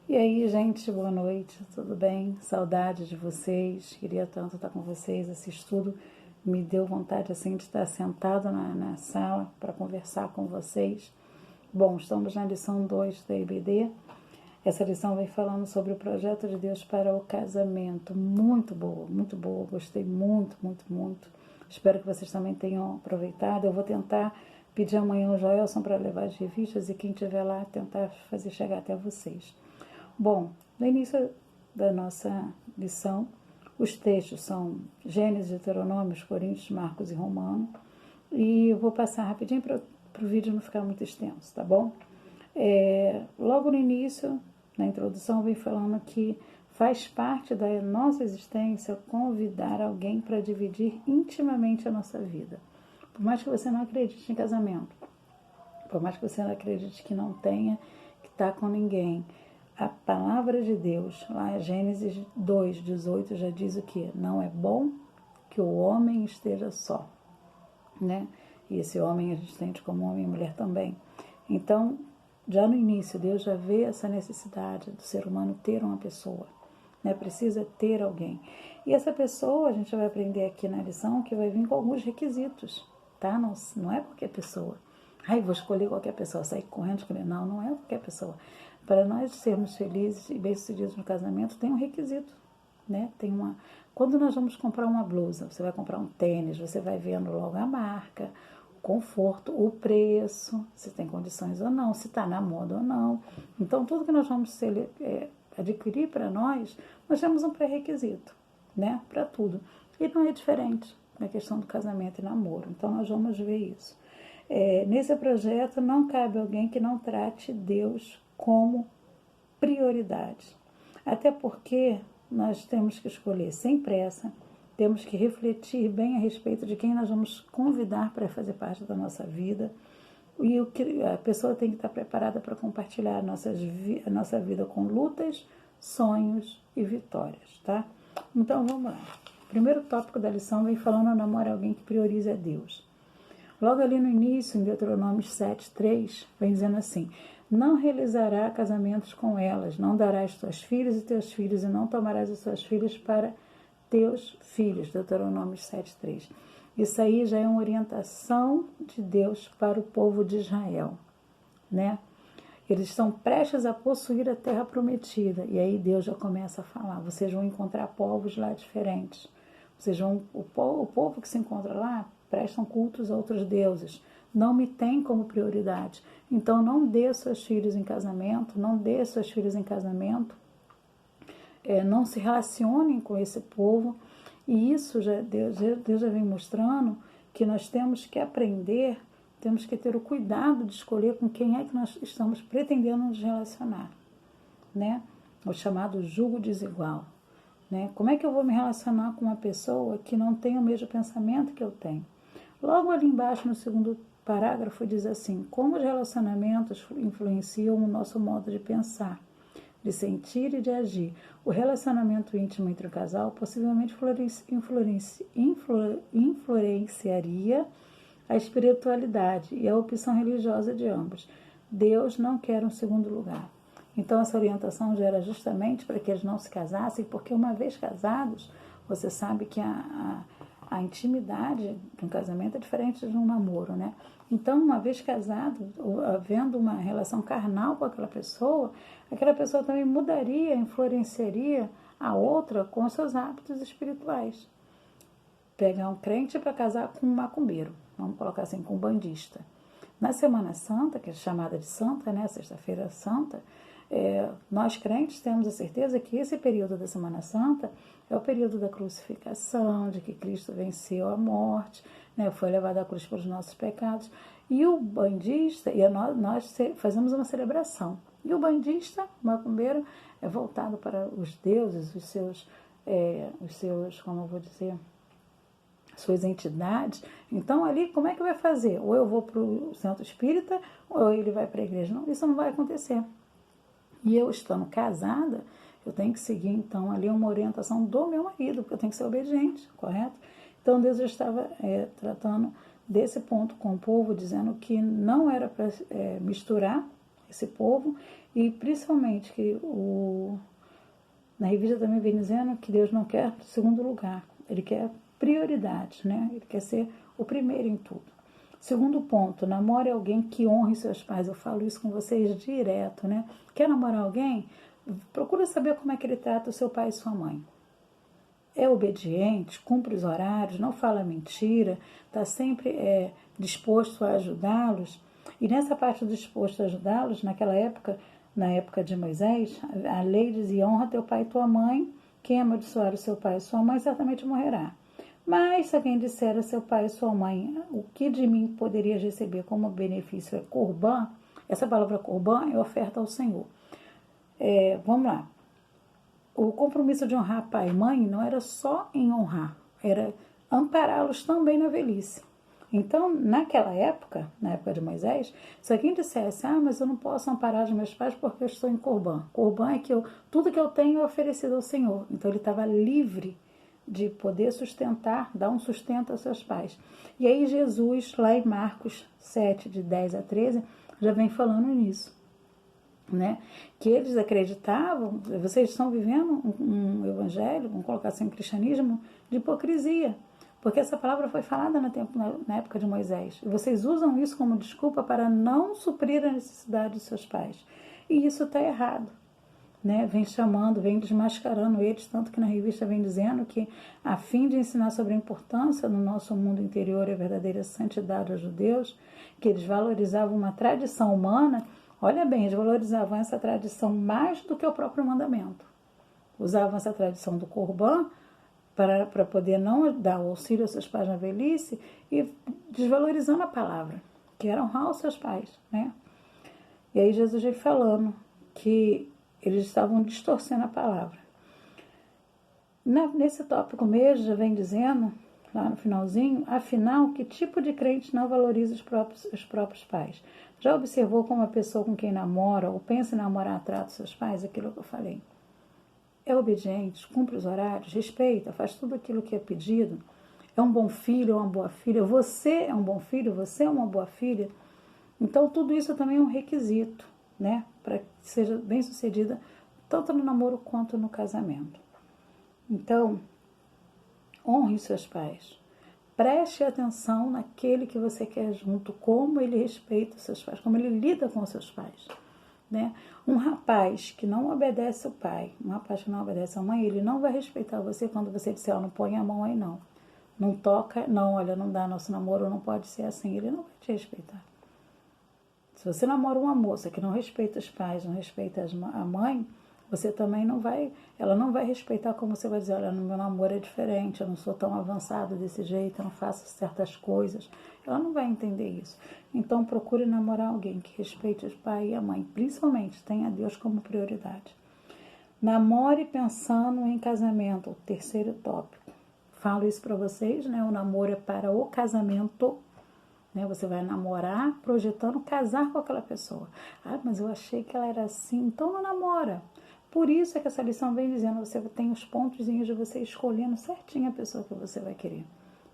E aí, gente, boa noite, tudo bem? Saudade de vocês, queria tanto estar com vocês. Esse estudo me deu vontade assim de estar sentado na sala para conversar com vocês. Bom, estamos na lição 2 da IBD. Essa lição vem falando sobre o projeto de Deus para o casamento. Muito boa, gostei muito. Espero que vocês também tenham aproveitado. Eu vou tentar pedir amanhã o Joelson para levar as revistas e quem estiver lá tentar fazer chegar até vocês. Bom, no início da nossa lição, os textos são Gênesis, Deuteronômio, Coríntios, Marcos e Romano. E eu vou passar rapidinho para o vídeo não ficar muito extenso, tá bom? Logo no início, na introdução, vem falando que faz parte da nossa existência convidar alguém para dividir intimamente a nossa vida. Por mais que você não acredite em casamento, por mais que você não acredite que não tenha que estar com ninguém, a palavra de Deus, lá em Gênesis 2:18, já diz o quê? Não é bom que o homem esteja só, né? E esse homem a gente entende como homem e mulher também. Então, já no início, Deus já vê essa necessidade do ser humano ter uma pessoa, né? Precisa ter alguém. E essa pessoa, a gente vai aprender aqui na lição, que vai vir com alguns requisitos, tá? Não é qualquer pessoa. Ai, vou escolher qualquer pessoa, sair correndo, escolher. Não é qualquer pessoa. Para nós sermos felizes e bem-sucedidos no casamento, tem um requisito, né? Quando nós vamos comprar uma blusa, você vai comprar um tênis, você vai vendo logo a marca, o conforto, o preço, se tem condições ou não, se está na moda ou não. Então, tudo que nós vamos adquirir para nós temos um pré-requisito, né? Para tudo. E não é diferente na questão do casamento e namoro. Então, nós vamos ver isso. Nesse projeto, não cabe alguém que não trate Deus como prioridade. Até porque nós temos que escolher sem pressa, temos que refletir bem a respeito de quem nós vamos convidar para fazer parte da nossa vida. E a pessoa tem que estar preparada para compartilhar a nossa vida com lutas, sonhos e vitórias, tá? Então, vamos lá. O primeiro tópico da lição vem falando: namore alguém que priorize a Deus. Logo ali no início, em Deuteronômio 7:3, vem dizendo assim: não realizará casamentos com elas, não darás tuas filhas e teus filhos, e não tomarás as suas filhas para teus filhos. Deuteronômio 7:3. Isso aí já é uma orientação de Deus para o povo de Israel, né? Eles estão prestes a possuir a terra prometida, e aí Deus já começa a falar: vocês vão encontrar povos lá diferentes. O povo que se encontra lá prestam cultos a outros deuses, não me tem como prioridade. Então, não dê seus filhos em casamento, não se relacionem com esse povo. E isso Deus já vem mostrando que nós temos que aprender, temos que ter o cuidado de escolher com quem é que nós estamos pretendendo nos relacionar, né? O chamado jugo desigual. Né? Como é que eu vou me relacionar com uma pessoa que não tem o mesmo pensamento que eu tenho? Logo ali embaixo, no segundo parágrafo, diz assim: como os relacionamentos influenciam o nosso modo de pensar, de sentir e de agir. O relacionamento íntimo entre o casal possivelmente influenciaria a espiritualidade e a opção religiosa de ambos. Deus não quer um segundo lugar. Então, essa orientação já era justamente para que eles não se casassem, porque uma vez casados, você sabe que a intimidade de um casamento é diferente de um namoro, né? Então, uma vez casado, havendo uma relação carnal com aquela pessoa também mudaria, influenciaria a outra com seus hábitos espirituais. Pegar um crente para casar com um macumbeiro, vamos colocar assim, com um bandista. Na Semana Santa, que é chamada de Santa, né? Sexta-feira Santa, nós crentes temos a certeza que esse período da Semana Santa é o período da crucificação, de que Cristo venceu a morte, né, foi levado à cruz pelos nossos pecados. E o bandista, nós fazemos uma celebração. E o bandista, o macumbeiro, é voltado para os deuses, os seus, como eu vou dizer, suas entidades. Então, ali, como é que vai fazer? Ou eu vou para o centro espírita, ou ele vai para a igreja. Não, isso não vai acontecer. E eu, estando casada, eu tenho que seguir, então, ali uma orientação do meu marido, porque eu tenho que ser obediente, correto? Então, Deus já estava tratando desse ponto com o povo, dizendo que não era para misturar esse povo E principalmente que na revista também vem dizendo que Deus não quer segundo lugar, Ele quer prioridade, né? Ele quer ser o primeiro em tudo. Segundo ponto, namore alguém que honre seus pais. Eu falo isso com vocês direto, né? Quer namorar alguém? Procura saber como é que ele trata o seu pai e sua mãe. É obediente, cumpre os horários, não fala mentira, está sempre disposto a ajudá-los. E nessa parte do disposto a ajudá-los, naquela época, na época de Moisés, a lei dizia: honra teu pai e tua mãe, quem amaldiçoar o seu pai e sua mãe certamente morrerá. Mas se alguém disser a seu pai e sua mãe: o que de mim poderias receber como benefício é corbã, essa palavra corbã é oferta ao Senhor. Vamos lá. O compromisso de honrar pai e mãe não era só em honrar, era ampará-los também na velhice. Então, naquela época, na época de Moisés, se alguém dissesse: mas eu não posso amparar os meus pais porque eu estou em corbã. Corbã é que tudo que eu tenho é oferecido ao Senhor. Então, ele estava livre de poder sustentar, dar um sustento aos seus pais. E aí Jesus, lá em Marcos 7, de 10 a 13, já vem falando nisso. Né? Que eles acreditavam, vocês estão vivendo um evangelho, vamos colocar assim, um cristianismo de hipocrisia, porque essa palavra foi falada na época de Moisés, e vocês usam isso como desculpa para não suprir a necessidade dos seus pais, e isso está errado, né? Vem chamando, vem desmascarando eles, tanto que na revista vem dizendo que, a fim de ensinar sobre a importância no nosso mundo interior e a verdadeira santidade aos judeus, que eles valorizavam uma tradição humana. Olha bem, eles valorizavam essa tradição mais do que o próprio mandamento. Usavam essa tradição do Corbã para poder não dar o auxílio aos seus pais na velhice e desvalorizando a palavra, que era honrar os seus pais, né? E aí Jesus veio falando que eles estavam distorcendo a palavra. Nesse tópico mesmo, já vem dizendo, lá no finalzinho: afinal, que tipo de crente não valoriza os próprios pais? Já observou como a pessoa com quem namora ou pensa em namorar trata os seus pais? Aquilo que eu falei. É obediente, cumpre os horários, respeita, faz tudo aquilo que é pedido. É um bom filho, é uma boa filha. Você é um bom filho, você é uma boa filha. Então, tudo isso também é um requisito, né? Para que seja bem sucedida, tanto no namoro quanto no casamento. Então, honre os seus pais. Preste atenção naquele que você quer junto, como ele respeita os seus pais, como ele lida com os seus pais, né? Um rapaz que não obedece o pai, um rapaz que não obedece a mãe, ele não vai respeitar você quando você disser: não põe a mão aí não, não toca, não, olha, não dá, nosso namoro não pode ser assim. Ele não vai te respeitar. Se você namora uma moça que não respeita os pais, não respeita a mãe, você também não vai, ela não vai respeitar, como você vai dizer: olha, no meu namoro é diferente, eu não sou tão avançado desse jeito, eu não faço certas coisas. Ela não vai entender isso. Então, procure namorar alguém que respeite os pais e a mãe, principalmente tenha Deus como prioridade. Namore pensando em casamento, o terceiro tópico. Falo isso para vocês, né? O namoro é para o casamento, né? Você vai namorar projetando casar com aquela pessoa. Mas eu achei que ela era assim, então não namora. Por isso é que essa lição vem dizendo: você tem os pontozinhos de você escolhendo certinho a pessoa que você vai querer.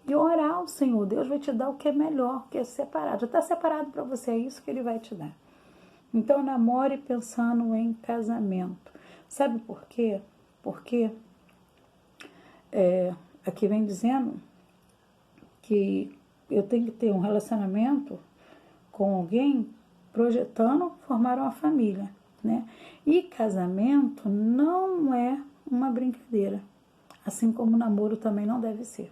E orar ao Senhor, Deus vai te dar o que é melhor, que é separado. Já está separado para você, é isso que Ele vai te dar. Então, namore pensando em casamento. Sabe por quê? Porque aqui vem dizendo que eu tenho que ter um relacionamento com alguém projetando formar uma família, né? E casamento não é uma brincadeira, assim como o namoro também não deve ser,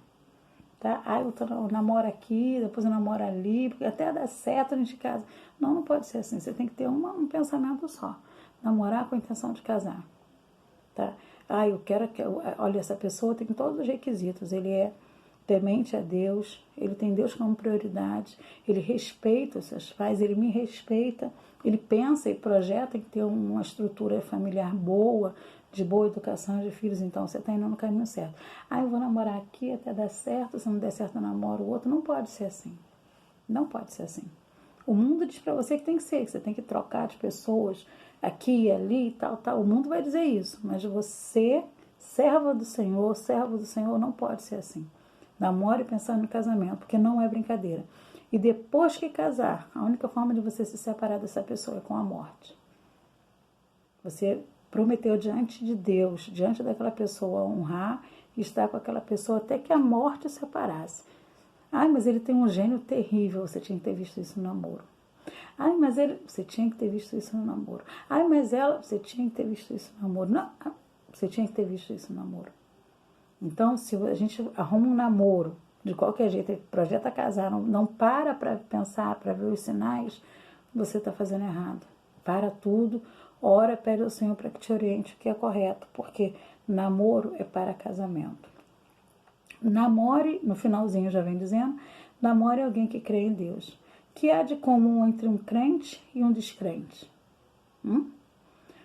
tá? Eu namoro aqui, depois eu namoro ali, porque até dá certo a gente casa. Não, não pode ser assim. Você tem que ter um pensamento só. Namorar com a intenção de casar, tá? Eu quero que... Olha, essa pessoa tem todos os requisitos. Ele é temente a Deus, ele tem Deus como prioridade, ele respeita os seus pais, ele me respeita, ele pensa e projeta em ter uma estrutura familiar boa, de boa educação de filhos. Então você está indo no caminho certo. Eu vou namorar aqui até dar certo, se não der certo eu namoro o outro. Não pode ser assim. Não pode ser assim. O mundo diz para você que tem que ser, que você tem que trocar de pessoas aqui e ali e tal, tal. O mundo vai dizer isso, mas você, servo do Senhor, não pode ser assim. Namore pensando no casamento, porque não é brincadeira. E depois que casar, a única forma de você se separar dessa pessoa é com a morte. Você prometeu diante de Deus, diante daquela pessoa, honrar e estar com aquela pessoa até que a morte separasse. Ai, mas ele tem um gênio terrível, você tinha que ter visto isso no namoro. Ai, mas ele, você tinha que ter visto isso no namoro. Ai, mas ela, você tinha que ter visto isso no namoro. Não, você tinha que ter visto isso no namoro. Então, se a gente arruma um namoro, de qualquer jeito, projeta casar, não para pensar, para ver os sinais, você está fazendo errado. Para tudo, ora, pede ao Senhor para que te oriente o que é correto, porque namoro é para casamento. Namore, no finalzinho já vem dizendo, namore alguém que crê em Deus. Que há de comum entre um crente e um descrente?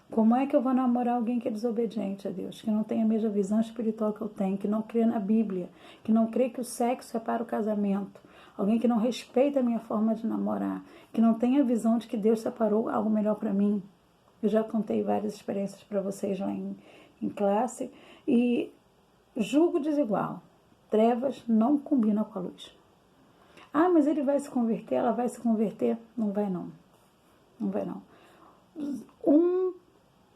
Como é que eu vou namorar alguém que é desobediente a Deus, que não tem a mesma visão espiritual que eu tenho, que não crê na Bíblia, que não crê que o sexo é para o casamento, alguém que não respeita a minha forma de namorar, que não tem a visão de que Deus separou algo melhor para mim? Eu já contei várias experiências para vocês lá em classe e julgo desigual. Trevas não combinam com a luz. Ah, mas ele vai se converter, ela vai se converter? Não vai não. Não vai não.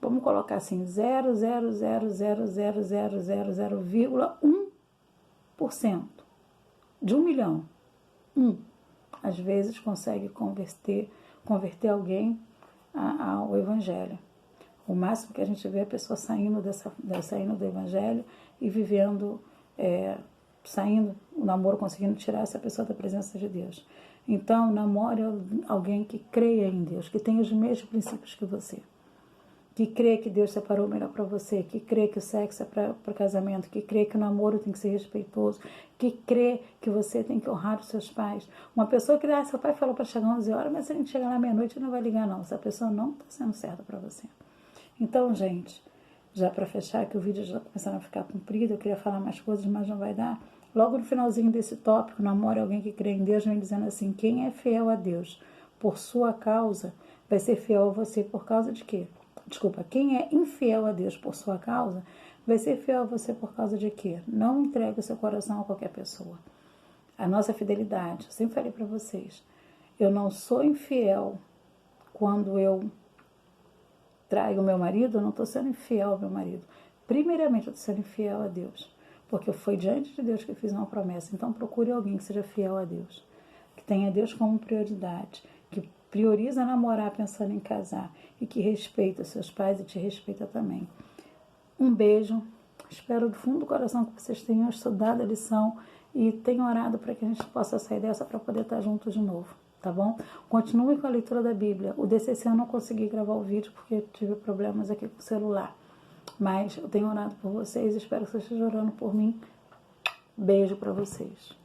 Vamos colocar assim, 0,0000000,1% de 1 milhão. Às vezes consegue converter alguém ao Evangelho. O máximo que a gente vê é a pessoa saindo do Evangelho e vivendo, saindo, o namoro conseguindo tirar essa pessoa da presença de Deus. Então, namore alguém que creia em Deus, que tenha os mesmos princípios que você, que crê que Deus separou o melhor para você, que crê que o sexo é para casamento, que crê que o namoro tem que ser respeitoso, que crê que você tem que honrar os seus pais. Uma pessoa que seu pai falou para chegar 11 horas, mas se a gente chegar lá meia-noite não vai ligar não, essa pessoa não está sendo certa para você. Então, gente, já para fechar, que o vídeo já está começando a ficar comprido, eu queria falar mais coisas, mas não vai dar. Logo no finalzinho desse tópico, namore alguém que crê em Deus, vem dizendo assim, quem é fiel a Deus por sua causa, vai ser fiel a você por causa de quê? Desculpa, quem é infiel a Deus por sua causa, vai ser fiel a você por causa de quê? Não entregue o seu coração a qualquer pessoa. A nossa fidelidade, eu sempre falei para vocês, eu não sou infiel quando eu traio o meu marido, eu não estou sendo infiel ao meu marido. Primeiramente, eu estou sendo infiel a Deus, porque foi diante de Deus que eu fiz uma promessa. Então, procure alguém que seja fiel a Deus, que tenha Deus como prioridade, que prioriza namorar pensando em casar e que respeita seus pais e te respeita também. Um beijo, espero do fundo do coração que vocês tenham estudado a lição e tenham orado para que a gente possa sair dessa para poder estar juntos de novo, tá bom? Continue com a leitura da Bíblia. O DCC eu não consegui gravar o vídeo porque tive problemas aqui com o celular, mas eu tenho orado por vocês, espero que vocês estejam orando por mim. Beijo para vocês.